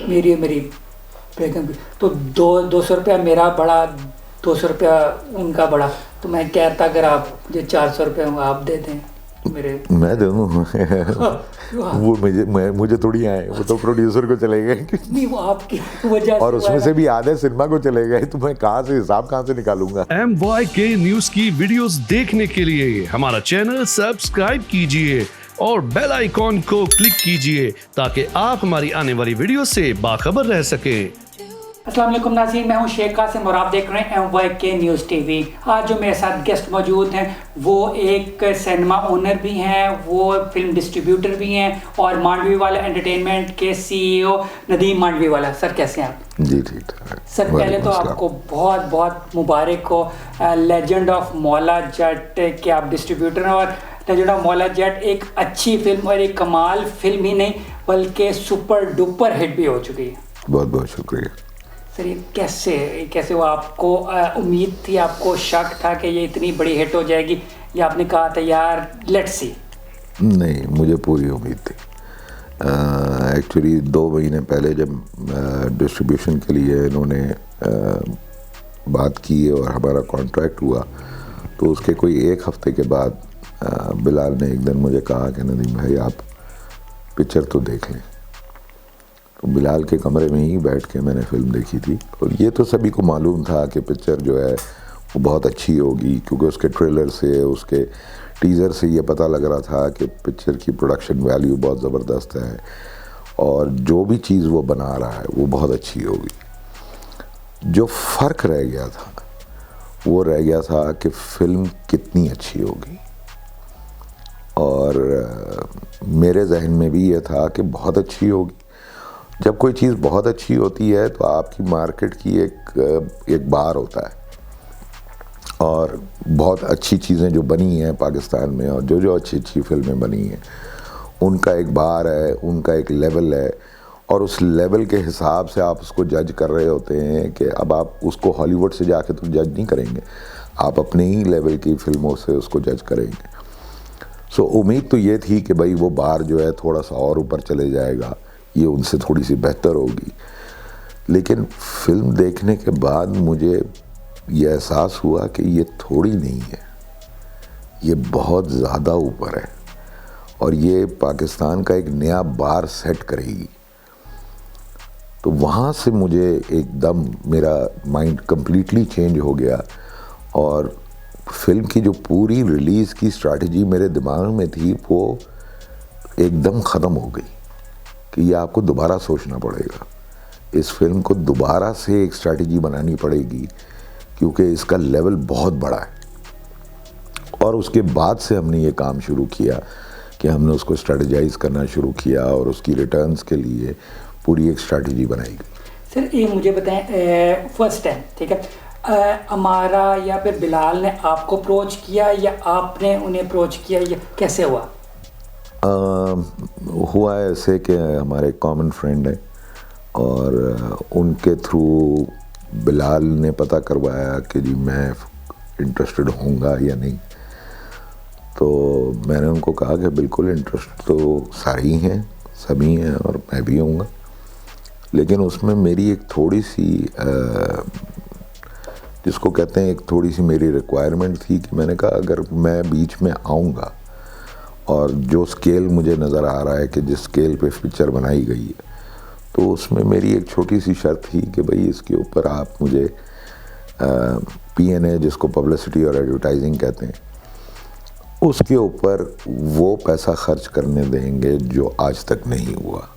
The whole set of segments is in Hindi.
मेरी मेरी बेगम की, तो 200 रुपया मेरा बढ़ा, 200 रुपया उनका बढ़ा, तो मैं कह रहा था अगर आप मुझे 400 रुपया आप दे दें मेरे। मैं दे दूँ हाँ, वो मुझे थोड़ी आए, वो तो प्रोड्यूसर को चले गए नहीं वो आपकी वजह और से हुआ उसमें है से ना। भी आधे सिनेमा को चले गए, तो मैं कहाँ से हिसाब कहाँ से निकालूंगा। MYK न्यूज की वीडियोस देखने के लिए हमारा चैनल सब्सक्राइब कीजिए और बेल आइकॉन को क्लिक कीजिए ताकि आप हमारी आने वाली वीडियो से बाखबर रह सकें। अस्सलाम वालेकुम नाज़रीन, मैं हूं शेख कासिम और आप देख रहे हैं MYK न्यूज़ टीवी। आज जो मेरे साथ गेस्ट मौजूद हैं वो एक सिनेमा ओनर भी हैं, वो फिल्म डिस्ट्रीब्यूटर भी हैं और मांडवी वाला एंटरटेनमेंट के CEO नदीम मांडवी वाला। सर कैसे हैं आप? जी ठीक ठाक। सर पहले तो आपको बहुत बहुत मुबारक हो, लेजेंड ऑफ मौला जट के आप डिस्ट्रीब्यूटर हैं और लेजेंड ऑफ मौला जट एक अच्छी फिल्म और एक कमाल फिल्म ही नहीं बल्कि सुपर डुपर हिट भी हो चुकी है। बहुत बहुत शुक्रिया। सर ये कैसे वो आपको उम्मीद थी, आपको शक था कि ये इतनी बड़ी हिट हो जाएगी, या आपने कहा था यार लेट्स सी? नहीं, मुझे पूरी उम्मीद थी। एक्चुअली 2 महीने पहले जब डिस्ट्रीब्यूशन के लिए इन्होंने बात की और हमारा कॉन्ट्रैक्ट हुआ, तो उसके कोई 1 हफ्ते के बाद बिलाल ने एक दिन मुझे कहा कि नदीम भाई आप पिक्चर तो देख लें। तो बिलाल के कमरे में ही बैठ के मैंने फ़िल्म देखी थी और ये तो सभी को मालूम था कि पिक्चर जो है वो बहुत अच्छी होगी, क्योंकि उसके ट्रेलर से, उसके टीज़र से ये पता लग रहा था कि पिक्चर की प्रोडक्शन वैल्यू बहुत ज़बरदस्त है और जो भी चीज़ वो बना रहा है वो बहुत अच्छी होगी। जो फ़र्क रह गया था वो रह गया था कि फ़िल्म कितनी अच्छी होगी, और मेरे जहन में भी ये था कि बहुत अच्छी होगी। जब कोई चीज़ बहुत अच्छी होती है तो आपकी मार्केट की एक बार होता है, और बहुत अच्छी चीज़ें जो बनी हैं पाकिस्तान में और जो अच्छी अच्छी फिल्में बनी हैं उनका एक बार है, उनका एक लेवल है, और उस लेवल के हिसाब से आप उसको जज कर रहे होते हैं कि अब आप उसको हॉलीवुड से जाके तो जज नहीं करेंगे, आप अपने ही लेवल की फिल्मों से उसको जज करेंगे। सो उम्मीद तो ये थी कि भाई वो बार जो है थोड़ा सा और ऊपर चले जाएगा, ये उनसे थोड़ी सी बेहतर होगी। लेकिन फिल्म देखने के बाद मुझे ये एहसास हुआ कि ये थोड़ी नहीं है, ये बहुत ज़्यादा ऊपर है और ये पाकिस्तान का एक नया बार सेट करेगी। तो वहाँ से मुझे एकदम मेरा माइंड कम्प्लीटली चेंज हो गया और फिल्म की जो पूरी रिलीज़ की स्ट्रैटेजी मेरे दिमाग में थी वो एकदम ख़त्म हो गई कि ये आपको दोबारा सोचना पड़ेगा, इस फिल्म को दोबारा से एक स्ट्रैटेजी बनानी पड़ेगी क्योंकि इसका लेवल बहुत बड़ा है। और उसके बाद से हमने ये काम शुरू किया कि हमने उसको स्ट्रेटजाइज करना शुरू किया और उसकी रिटर्न्स के लिए पूरी एक स्ट्रैटेजी बनाई गई। सर ये मुझे बताएं, फर्स्ट टाइम ठीक है, हमारा या फिर बिलाल ने आपको अप्रोच किया या आपने उन्हें अप्रोच किया, या कैसे हुआ? हुआ ऐसे कि हमारे कॉमन फ्रेंड हैं और उनके थ्रू बिलाल ने पता करवाया कि जी मैं इंटरेस्टेड होऊंगा या नहीं। तो मैंने उनको कहा कि बिल्कुल इंटरेस्ट तो सारे ही हैं, सभी हैं और मैं भी होऊंगा, लेकिन उसमें मेरी एक थोड़ी सी जिसको कहते हैं एक थोड़ी सी मेरी रिक्वायरमेंट थी कि मैंने कहा अगर मैं बीच में आऊँगा और जो स्केल मुझे नज़र आ रहा है कि जिस स्केल पे पिक्चर बनाई गई है, तो उसमें मेरी एक छोटी सी शर्त थी कि भाई इसके ऊपर आप मुझे PNA जिसको पब्लिसिटी और एडवर्टाइजिंग कहते हैं, उसके ऊपर वो पैसा खर्च करने देंगे जो आज तक नहीं हुआ।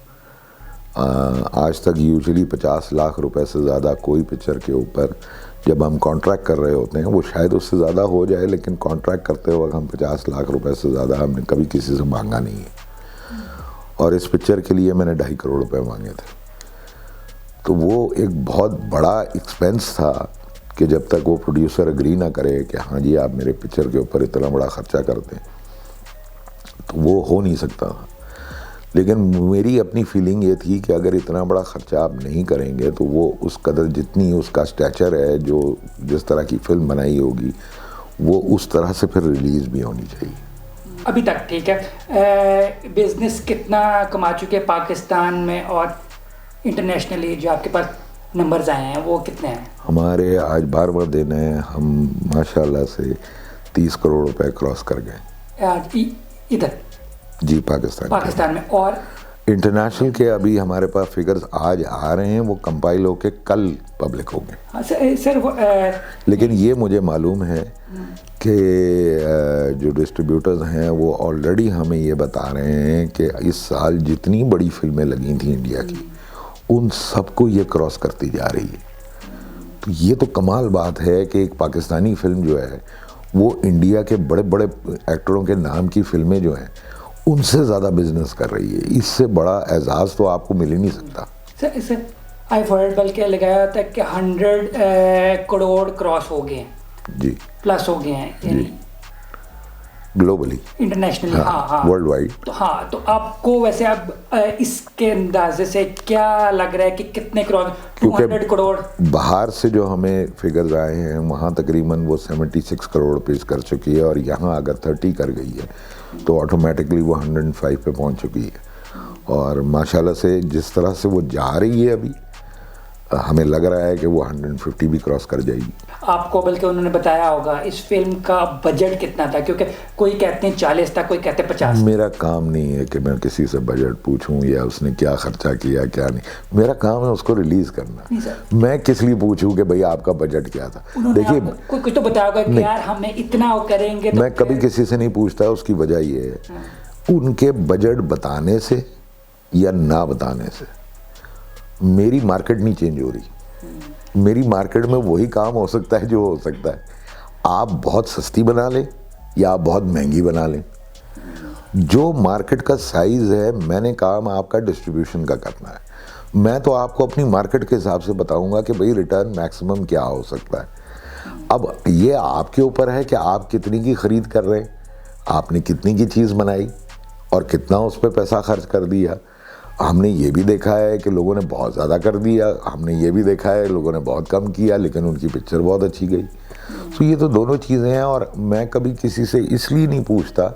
आज तक यूजुअली 50 लाख रुपए से ज़्यादा कोई पिक्चर के ऊपर जब हम कॉन्ट्रैक्ट कर रहे होते हैं, वो शायद उससे ज़्यादा हो जाए, लेकिन कॉन्ट्रैक्ट करते वक्त हम 50 लाख रुपए से ज़्यादा हमने कभी किसी से मांगा नहीं है। और इस पिक्चर के लिए मैंने 2.5 करोड़ रुपए मांगे थे। तो वो एक बहुत बड़ा एक्सपेंस था कि जब तक वो प्रोड्यूसर एग्री ना करे कि हाँ जी आप मेरे पिक्चर के ऊपर इतना बड़ा ख़र्चा करते हैं, तो वो हो नहीं सकता था। लेकिन मेरी अपनी फीलिंग ये थी कि अगर इतना बड़ा ख़र्चा आप नहीं करेंगे तो वो उस कदर जितनी उसका स्टैचर है, जो जिस तरह की फ़िल्म बनाई होगी, वो उस तरह से फिर रिलीज़ भी होनी चाहिए। अभी तक ठीक है, बिजनेस कितना कमा चुके पाकिस्तान में? और इंटरनेशनली जो आपके पास नंबर्स आए हैं वो कितने हैं? हमारे आज 12वां दिन है, हम माशाल्लाह से 30 करोड़ रुपए क्रॉस कर गए आज इधर जी, पाकिस्तान में। और इंटरनेशनल के अभी हमारे पास फिगर्स आज आ रहे हैं, वो कंपाइल होके कल पब्लिक होंगे। हाँ, सर वो लेकिन ये मुझे मालूम है कि जो डिस्ट्रीब्यूटर्स हैं वो ऑलरेडी हमें ये बता रहे हैं कि इस साल जितनी बड़ी फिल्में लगी थी इंडिया की, उन सबको ये क्रॉस करती जा रही है। तो ये तो कमाल बात है कि एक पाकिस्तानी फिल्म जो है वो इंडिया के बड़े बड़े एक्टरों के नाम की फिल्में जो हैं उनसे ज़्यादा बिजनेस कर रही है। इससे बड़ा एजाज़ तो आपको मिल ही नहीं सकता। सर आई फॉर बल्कि लगाया था कि 100 करोड़ क्रॉस हो गए जी, प्लस हो गए हैं यानी ग्लोबली, इंटरनेशनली। हाँ वर्ल्ड वाइड। तो हाँ, तो आपको वैसे अब इसके अंदाजे से क्या लग रहा है कि कितने क्रॉस? 200 करोड़ बाहर से जो हमें फिगर्स आए हैं वहाँ तकरीबन वो 76 करोड़ रुपीज़ कर चुकी है, और यहाँ अगर 30 कर गई है तो ऑटोमेटिकली वो 105 पे पहुँच चुकी है। और माशाल्लाह से जिस तरह से वो जा रही है अभी, हमें लग रहा है कि वो 150 भी क्रॉस कर जाएगी। आपको बल्कि उन्होंने बताया होगा इस फिल्म का बजट कितना था? क्योंकि कोई कहते हैं 40 था, कोई कहते हैं 50। मेरा काम नहीं है कि मैं किसी से बजट पूछूं या उसने क्या खर्चा किया क्या नहीं। मेरा काम है उसको रिलीज करना। मैं किस लिए पूछूं कि भाई आपका बजट क्या था? देखिए, कुछ तो बताया होगा कि यार हमें इतना करेंगे। मैं कभी किसी से नहीं पूछता। उसकी वजह ये है उनके बजट बताने से या ना बताने से मेरी मार्केट नहीं चेंज हो रही। मेरी मार्केट में वही काम हो सकता है जो हो सकता है। आप बहुत सस्ती बना लें या आप बहुत महंगी बना लें, जो मार्केट का साइज़ है, मैंने काम आपका डिस्ट्रीब्यूशन का करना है। मैं तो आपको अपनी मार्केट के हिसाब से बताऊंगा कि भाई रिटर्न मैक्सिमम क्या हो सकता है। अब ये आपके ऊपर है कि आप कितनी की ख़रीद कर रहे हैं, आपने कितनी की चीज़ बनाई और कितना उस पर पैसा खर्च कर दिया। हमने ये भी देखा है कि लोगों ने बहुत ज़्यादा कर दिया, हमने ये भी देखा है लोगों ने बहुत कम किया लेकिन उनकी पिक्चर बहुत अच्छी गई। तो ये तो दोनों चीज़ें हैं। और मैं कभी किसी से इसलिए नहीं पूछता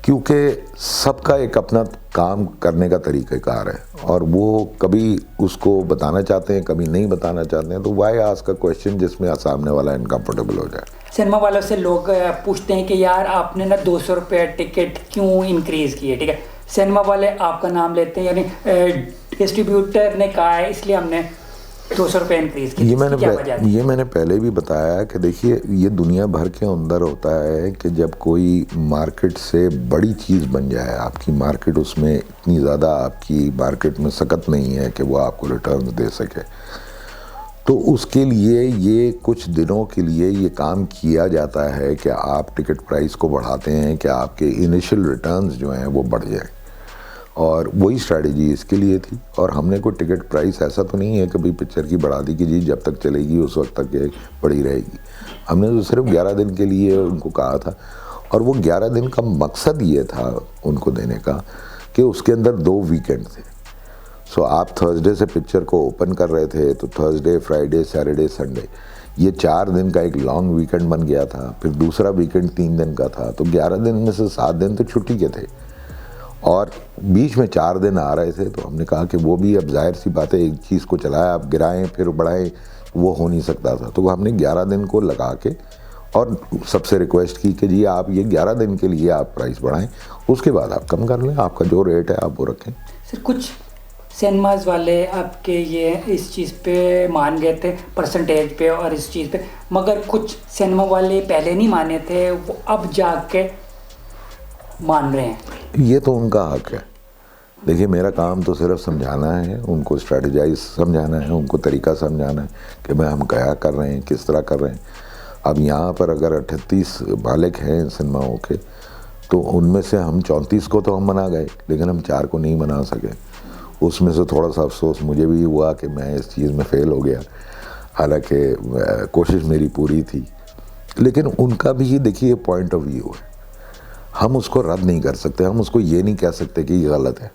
क्योंकि सबका एक अपना काम करने का तरीक़ाकार है और वो कभी उसको बताना चाहते हैं, कभी नहीं बताना चाहते हैं। तो वाई आस्क अ क्वेश्चन जिसमें सामने वाला इनकम्फर्टेबल हो जाए। सिनेमा वालों से लोग पूछते हैं कि यार आपने ना 200 रुपये टिकट क्यों इंक्रीज़ किए? ठीक है, सिनेमा वाले आपका नाम लेते हैं, यानी डिस्ट्रीब्यूटर ने कहा है इसलिए हमने 200 रुपये इंक्रीज़ किया। ये मैंने पहले भी बताया कि देखिए ये दुनिया भर के अंदर होता है कि जब कोई मार्केट से बड़ी चीज़ बन जाए, आपकी मार्केट उसमें इतनी ज़्यादा आपकी मार्केट में सकत नहीं है कि वो आपको रिटर्न्स दे सके, तो उसके लिए ये कुछ दिनों के लिए ये काम किया जाता है कि आप टिकट प्राइस को बढ़ाते हैं कि आपके इनिशियल रिटर्न्स जो हैं वो बढ़ जाए। और वही स्ट्रैटेजी इसके लिए थी। और हमने कोई टिकट प्राइस ऐसा तो नहीं है कि भाई पिक्चर की बढ़ा दी कि जी जब तक चलेगी उस वक्त तक ये बढ़ी रहेगी। हमने तो सिर्फ 11 दिन के लिए उनको कहा था, और वो 11 दिन का मकसद ये था उनको देने का कि उसके अंदर 2 वीकेंड थे। सो आप थर्सडे से पिक्चर को ओपन कर रहे थे तो थर्सडे, फ्राइडे, सैटरडे, संडे, ये 4 दिन का एक लॉन्ग वीकेंड बन गया था। फिर दूसरा वीकेंड 3 दिन का था, तो 11 दिन में से 7 दिन तो छुट्टी के थे और बीच में 4 दिन आ रहे थे। तो हमने कहा कि वो भी अब जाहिर सी बात है, एक चीज़ को चलाएं आप गिराएं फिर बढ़ाएं, वो हो नहीं सकता था। तो हमने 11 दिन को लगा के और सबसे रिक्वेस्ट की कि जी आप ये 11 दिन के लिए आप प्राइस बढ़ाएं, उसके बाद आप कम कर लें, आपका जो रेट है आप वो रखें। सर कुछ सिनेमाज वाले आपके ये इस चीज़ पे मान गए थे परसेंटेज पे और इस चीज़ पे, मगर कुछ सिनेमा वाले पहले नहीं माने थे, वो अब जाके मान रहे हैं। ये तो उनका हक है। देखिए मेरा काम तो सिर्फ समझाना है, उनको स्ट्रेटजाइज समझाना है, उनको तरीका समझाना है कि मैं हम क्या कर रहे हैं, किस तरह कर रहे हैं। अब यहाँ पर अगर 38 मालिक हैं सिनेमाओं के, तो उनमें से हम 34 को तो हम मना गए, लेकिन हम 4 को नहीं मना सके। उसमें से थोड़ा सा अफसोस मुझे भी हुआ कि मैं इस चीज़ में फ़ेल हो गया, हालांकि कोशिश मेरी पूरी थी। लेकिन उनका भी देखिए पॉइंट ऑफ व्यू है, हम उसको रद्द नहीं कर सकते। हम उसको ये नहीं कह सकते कि ये गलत है,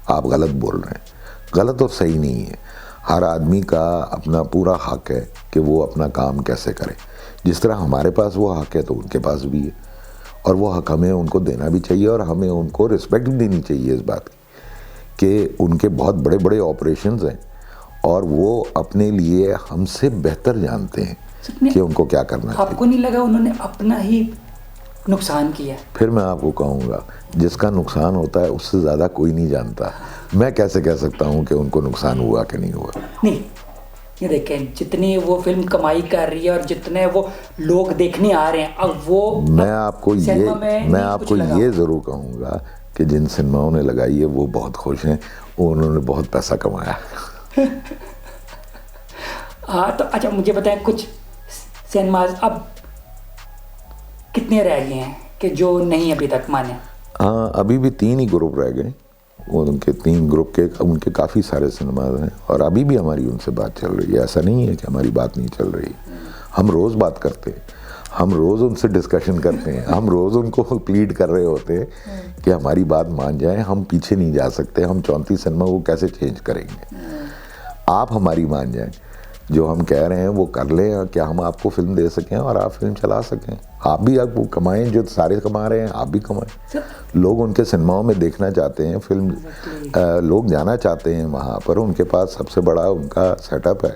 आप गलत बोल रहे हैं। गलत और सही नहीं है, हर आदमी का अपना पूरा हक है कि वो अपना काम कैसे करे। जिस तरह हमारे पास वो हक है तो उनके पास भी है, और वो हक हमें उनको देना भी चाहिए और हमें उनको रिस्पेक्ट भी देनी चाहिए इस बात की कि उनके बहुत बड़े बड़े ऑपरेशंस हैं और वो अपने लिए हमसे बेहतर जानते हैं कि उनको क्या करना चाहिए। आपको नहीं लगा उन्होंने अपना ही नुकसान किया? फिर मैं आपको कहूँगा, जिसका नुकसान होता है उससे ज़्यादा कोई नहीं जानता। मैं कैसे कह सकता हूँ कि उनको नुकसान हुआ कि नहीं हुआ? नहीं, ये देखें जितनी वो फिल्म कमाई कर रही है और जितने वो लोग देखने आ रहे हैं, अब वो मैं आपको ये ज़रूर कहूँगा कि जिन सिनेमाओं ने लगाई है वो बहुत खुश हैं, उन्होंने बहुत पैसा कमाया। हाँ, तो अच्छा मुझे बताएं कुछ सिनेमाज अब कितने रह गए हैं कि जो नहीं अभी तक माने? हाँ, अभी भी 3 ही ग्रुप रह गए। उनके 3 ग्रुप के उनके काफ़ी सारे सिनेमाज हैं और अभी भी हमारी उनसे बात चल रही है। ऐसा नहीं है कि हमारी बात नहीं चल रही। हम रोज़ बात करते हैं, हम रोज़ उनसे डिस्कशन करते हैं, हम रोज़ उनको प्लीड कर रहे होते हैं कि हमारी बात मान जाएं। हम पीछे नहीं जा सकते, हम 34 सिनेमा वो कैसे चेंज करेंगे। आप हमारी मान जाएं, जो हम कह रहे हैं वो कर लें, क्या हम आपको फिल्म दे सकें और आप फिल्म चला सकें। आप भी आपको कमाएं, जो सारे कमा रहे हैं आप भी कमाएं। लोग उनके सिनेमाओं में देखना चाहते हैं फिल्म, लोग जाना चाहते हैं वहाँ पर, उनके पास सबसे बड़ा उनका सेटअप है,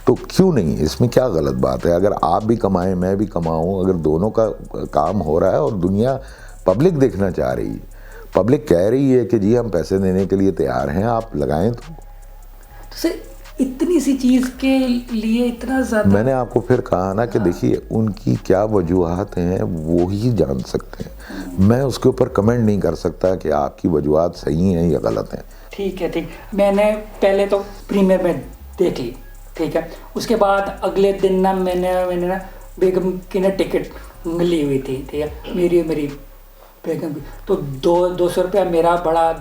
तो क्यों नहीं? इसमें क्या गलत बात है? अगर आप भी कमाएं मैं भी कमाऊं, अगर दोनों का काम हो रहा है और दुनिया पब्लिक देखना चाह रही है, पब्लिक कह रही है कि जी हम पैसे देने के लिए तैयार हैं, आप लगाएं। तो इतनी सी चीज़ के लिए इतना ज़्यादा? मैंने आपको फिर कहा ना कि देखिए उनकी क्या वजूहात हैं वो ही जान सकते हैं। मैं उसके ऊपर कमेंट नहीं कर सकता कि आपकी वजूहात सही हैं या गलत हैं। ठीक है, ठीक। मैंने पहले तो प्रीमियर में देख ली, ठीक है। उसके बाद अगले दिन ना मैंने ना बेगम की ना टिकट ली हुई थी, ठीक है। मेरी बेगम की तो 200 रुपया मेरा बड़ा,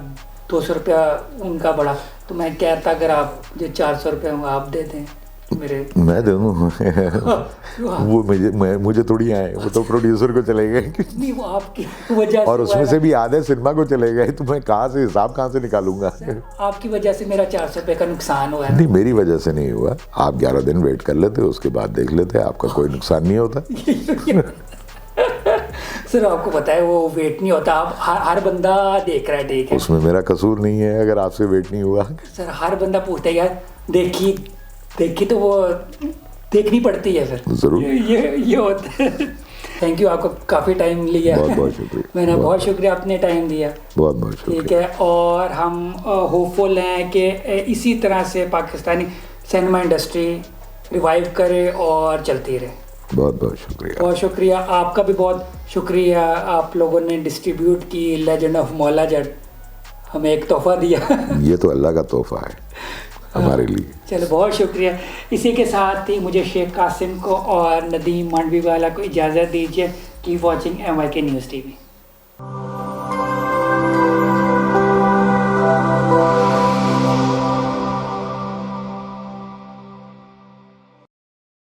200 रुपया उनका बड़ा। तो मैं कहता अगर आप जो 400 रुपये आप दे दें मेरे, मैं दे दूँ। वो मुझे थोड़ी आए, वो तो प्रोड्यूसर को चले गए। नहीं, वो आपकी वजह और उसमें से भी आधे सिनेमा को चले गए, तो मैं हिसाब कहाँ से निकालूंगा? आपकी वजह से मेरा 400 रुपये का नुकसान हुआ है। नहीं, मेरी वजह से नहीं हुआ। आप 11 दिन वेट कर लेते, उसके बाद देख लेते, आपका कोई नुकसान नहीं होता। सर आपको पता है वो वेट नहीं होता, आप हर बंदा देख रहा है, ठीक है। उसमें मेरा कसूर नहीं है अगर आपसे वेट नहीं हुआ। सर हर बंदा पूछता है यार देखी तो वो देखनी पड़ती है फिर। जरूर ये होता है। थैंक यू, आपको काफ़ी टाइम लिया। बहुत शुक्रिया। मैंने बहुत शुक्रिया आपने टाइम दिया। बहुत शुक्रिया। ठीक है, और हम होपफुल हैं कि इसी तरह से पाकिस्तानी सिनेमा इंडस्ट्री रिवाइव करे और चलती रहे। बहुत शुक्रिया। बहुत शुक्रिया आपका भी, बहुत शुक्रिया। आप लोगों ने डिस्ट्रीब्यूट की लेजेंड ऑफ मौला जट, हमें एक तोहफा दिया। ये तो अल्लाह का तोहफा है हमारे लिए। चलो बहुत शुक्रिया। इसी के साथ ही मुझे शेख कासिम को और नदीम मांडवी वाला को इजाज़त दीजिए। Keep watching MYK news TV।